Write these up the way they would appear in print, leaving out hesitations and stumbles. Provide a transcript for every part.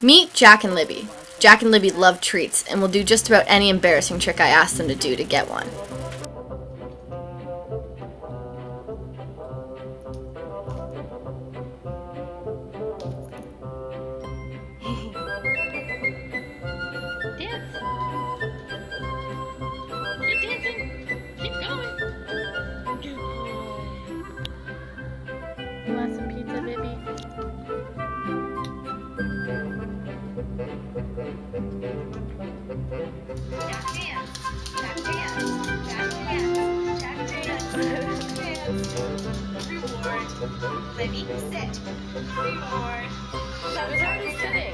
Meet Jack and Libby. Jack and Libby love treats and will do just about any embarrassing trick I ask them to do to get one. Dance. Keep dancing. Keep going. Good boy. You want some pizza, baby? Jack dance. Jack dance. Jack dance. Jack dance. Dance. Reward. Libby, sit. Reward. That was already sitting.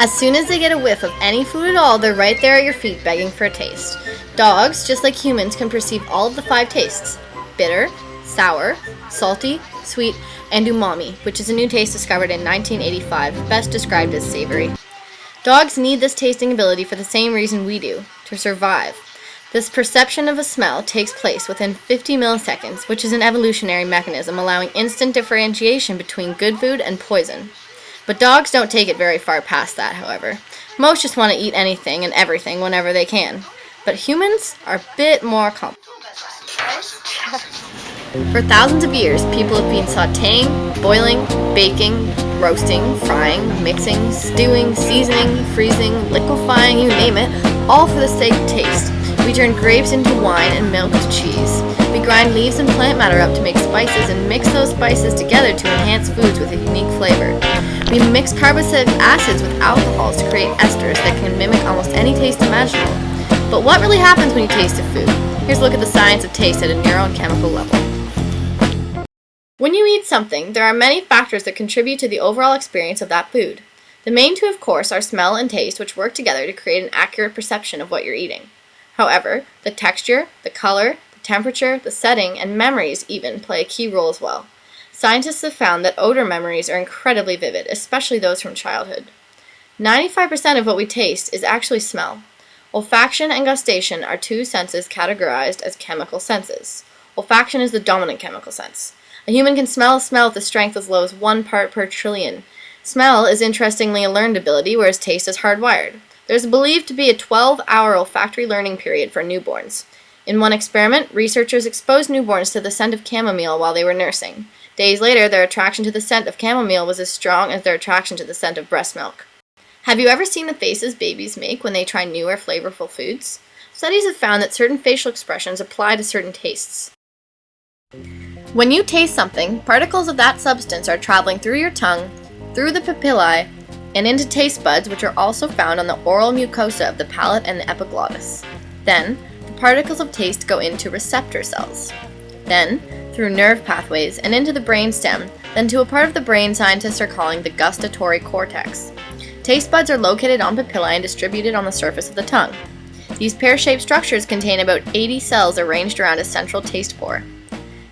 As soon as they get a whiff of any food at all, they're right there at your feet begging for a taste. Dogs, just like humans, can perceive all of the 5 tastes: bitter, sour, salty, sweet, and umami, which is a new taste discovered in 1985, best described as savory. Dogs need this tasting ability for the same reason we do, to survive. This perception of a smell takes place within 50 milliseconds, which is an evolutionary mechanism allowing instant differentiation between good food and poison. But dogs don't take it very far past that, however. Most just want to eat anything and everything whenever they can. But humans are a bit more complex. For thousands of years, people have been sautéing, boiling, baking, roasting, frying, mixing, stewing, seasoning, freezing, liquefying, you name it, all for the sake of taste. We turn grapes into wine and milk to cheese. We grind leaves and plant matter up to make spices and mix those spices together to enhance foods with a unique flavor. We mix carboxylic acids with alcohols to create esters that can mimic almost any taste imaginable. But what really happens when you taste a food? Here's a look at the science of taste at a neurochemical level. When you eat something, there are many factors that contribute to the overall experience of that food. The main 2, of course, are smell and taste, which work together to create an accurate perception of what you're eating. However, the texture, the color, the temperature, the setting, and memories even play a key role as well. Scientists have found that odor memories are incredibly vivid, especially those from childhood. 95% of what we taste is actually smell. Olfaction and gustation are 2 senses categorized as chemical senses. Olfaction is the dominant chemical sense. A human can smell a smell with a strength as low as 1 part per trillion. Smell is interestingly a learned ability, whereas taste is hardwired. There is believed to be a 12-hour olfactory learning period for newborns. In one experiment, researchers exposed newborns to the scent of chamomile while they were nursing. Days later, their attraction to the scent of chamomile was as strong as their attraction to the scent of breast milk. Have you ever seen the faces babies make when they try new or flavorful foods? Studies have found that certain facial expressions apply to certain tastes. When you taste something, particles of that substance are traveling through your tongue, through the papillae, and into taste buds, which are also found on the oral mucosa of the palate and the epiglottis. Then, the particles of taste go into receptor cells. Then, through nerve pathways and into the brain stem, then to a part of the brain scientists are calling the gustatory cortex. Taste buds are located on papillae and distributed on the surface of the tongue. These pear-shaped structures contain about 80 cells arranged around a central taste pore.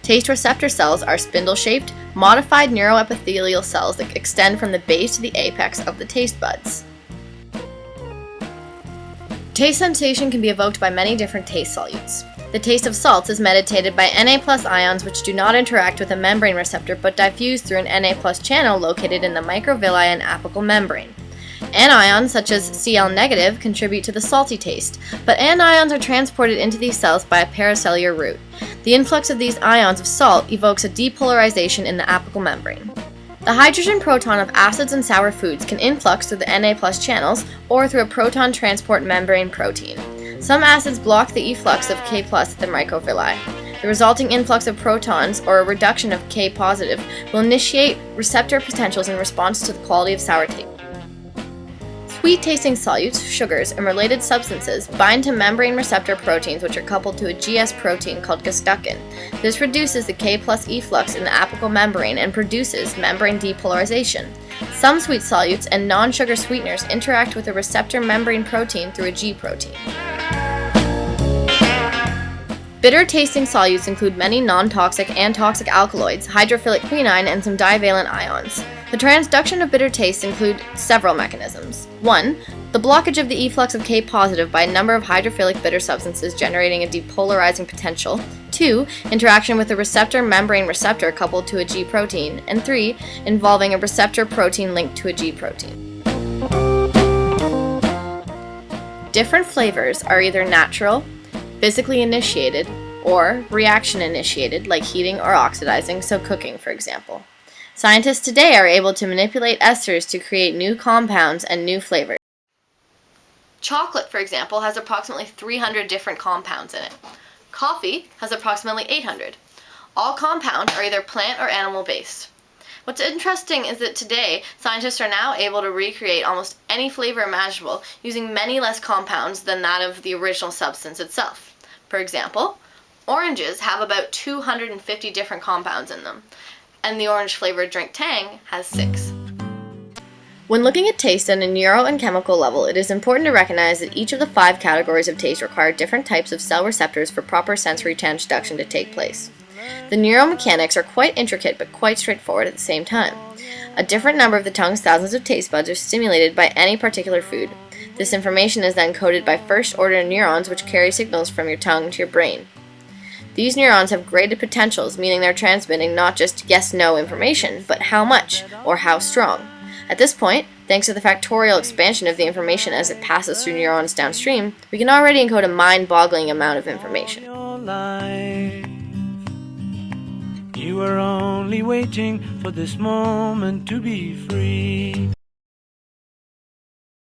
Taste receptor cells are spindle-shaped, modified neuroepithelial cells that extend from the base to the apex of the taste buds. Taste sensation can be evoked by many different taste solutes. The taste of salts is mediated by Na+ ions, which do not interact with a membrane receptor but diffuse through an Na+ channel located in the microvilli and apical membrane. Anions, such as Cl- contribute to the salty taste, but anions are transported into these cells by a paracellular route. The influx of these ions of salt evokes a depolarization in the apical membrane. The hydrogen proton of acids and sour foods can influx through the Na+ channels or through a proton transport membrane protein. Some acids block the efflux of K+ at the microvilli. The resulting influx of protons, or a reduction of K+, will initiate receptor potentials in response to the quality of sour taste. Sweet-tasting solutes, sugars, and related substances bind to membrane receptor proteins, which are coupled to a GS protein called gastucin. This reduces the K+ efflux in the apical membrane and produces membrane depolarization. Some sweet solutes and non-sugar sweeteners interact with a receptor membrane protein through a G protein. Bitter-tasting solutes include many non-toxic and toxic alkaloids, hydrophilic quinine, and some divalent ions. The transduction of bitter tastes include several mechanisms. 1. The blockage of the efflux of K positive by a number of hydrophilic bitter substances generating a depolarizing potential. 2. Interaction with a receptor membrane receptor coupled to a G protein. And 3. Involving a receptor protein linked to a G protein. Different flavors are either natural, physically initiated, or reaction initiated, like heating or oxidizing, so cooking, for example. Scientists today are able to manipulate esters to create new compounds and new flavors. Chocolate, for example, has approximately 300 different compounds in it. Coffee has approximately 800. All compounds are either plant or animal based. What's interesting is that today, scientists are now able to recreate almost any flavor imaginable using many less compounds than that of the original substance itself. For example, oranges have about 250 different compounds in them, and the orange-flavored drink Tang has 6. When looking at taste on a neuro and chemical level, it is important to recognize that each of the 5 categories of taste require different types of cell receptors for proper sensory transduction to take place. The neuromechanics are quite intricate but quite straightforward at the same time. A different number of the tongue's thousands of taste buds are stimulated by any particular food. This information is then coded by first-order neurons which carry signals from your tongue to your brain. These neurons have graded potentials, meaning they're transmitting not just yes-no information, but how much, or how strong. At this point, thanks to the factorial expansion of the information as it passes through neurons downstream, we can already encode a mind-boggling amount of information. You were only waiting for this moment to be free.